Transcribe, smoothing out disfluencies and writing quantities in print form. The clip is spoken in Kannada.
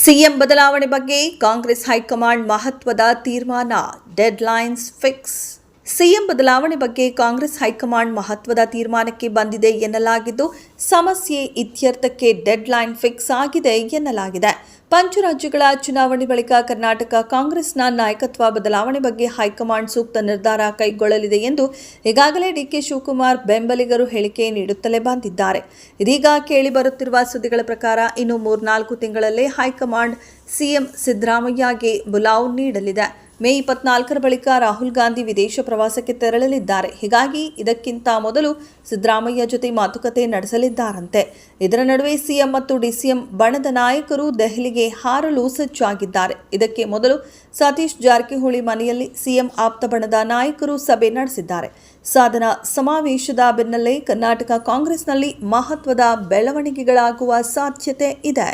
ಸಿಎಂ ಬದಲಾವಣೆ ಬಗ್ಗೆ ಕಾಂಗ್ರೆಸ್ ಹೈಕಮಾಂಡ್ ಮಹತ್ವದ ತೀರ್ಮಾನ, ಡೆಡ್ಲೈನ್ಸ್ ಫಿಕ್ಸ್. ಸಿಎಂ ಬದಲಾವಣೆ ಬಗ್ಗೆ ಕಾಂಗ್ರೆಸ್ ಹೈಕಮಾಂಡ್ ಮಹತ್ವದ ತೀರ್ಮಾನಕ್ಕೆ ಬಂದಿದೆ ಎನ್ನಲಾಗಿದ್ದು, ಸಮಸ್ಯೆ ಇತ್ಯರ್ಥಕ್ಕೆ ಡೆಡ್ಲೈನ್ ಫಿಕ್ಸ್ ಆಗಿದೆ ಎನ್ನಲಾಗಿದೆ. ಪಂಚರಾಜ್ಯಗಳ ಚುನಾವಣೆ ಬಳಿಕ ಕರ್ನಾಟಕ ಕಾಂಗ್ರೆಸ್ನ ನಾಯಕತ್ವ ಬದಲಾವಣೆ ಬಗ್ಗೆ ಹೈಕಮಾಂಡ್ ಸೂಕ್ತ ನಿರ್ಧಾರ ಕೈಗೊಳ್ಳಲಿದೆ ಎಂದು ಈಗಾಗಲೇ ಡಿಕೆ ಶಿವಕುಮಾರ್ ಬೆಂಬಲಿಗರು ಹೇಳಿಕೆ ನೀಡುತ್ತಲೇ ಬಂದಿದ್ದಾರೆ. ಇದೀಗ ಕೇಳಿಬರುತ್ತಿರುವ ಸುದ್ದಿಗಳ ಪ್ರಕಾರ ಇನ್ನು 3-4 ತಿಂಗಳಲ್ಲೇ ಹೈಕಮಾಂಡ್ ಸಿಎಂ ಸಿದ್ದರಾಮಯ್ಯಗೆ ಬುಲಾವ್ ನೀಡಲಿದೆ. ಮೇ 24ರ ಬಳಿಕ ರಾಹುಲ್ ಗಾಂಧಿ ವಿದೇಶ ಪ್ರವಾಸಕ್ಕೆ ತೆರಳಲಿದ್ದಾರೆ. ಹೀಗಾಗಿ ಇದಕ್ಕಿಂತ ಮೊದಲು ಸಿದ್ದರಾಮಯ್ಯ ಜೊತೆ ಮಾತುಕತೆ ನಡೆಸಲಿದ್ದಾರಂತೆ. ಇದರ ನಡುವೆ ಸಿಎಂ ಮತ್ತು ಡಿಸಿಎಂ ಬಣದ ನಾಯಕರು ದೆಹಲಿಗೆ ಹಾರಲು ಸಜ್ಜಾಗಿದ್ದಾರೆ. ಇದಕ್ಕೆ ಮೊದಲು ಸತೀಶ್ ಜಾರಕಿಹೊಳಿ ಮನೆಯಲ್ಲಿ ಸಿಎಂ ಆಪ್ತ ಬಣದ ನಾಯಕರು ಸಭೆ ನಡೆಸಿದ್ದಾರೆ. ಸಾಧನಾ ಸಮಾವೇಶದ ಬೆನ್ನಲ್ಲೇ ಕರ್ನಾಟಕ ಕಾಂಗ್ರೆಸ್ನಲ್ಲಿ ಮಹತ್ವದ ಬೆಳವಣಿಗೆಗಳಾಗುವ ಸಾಧ್ಯತೆ ಇದೆ.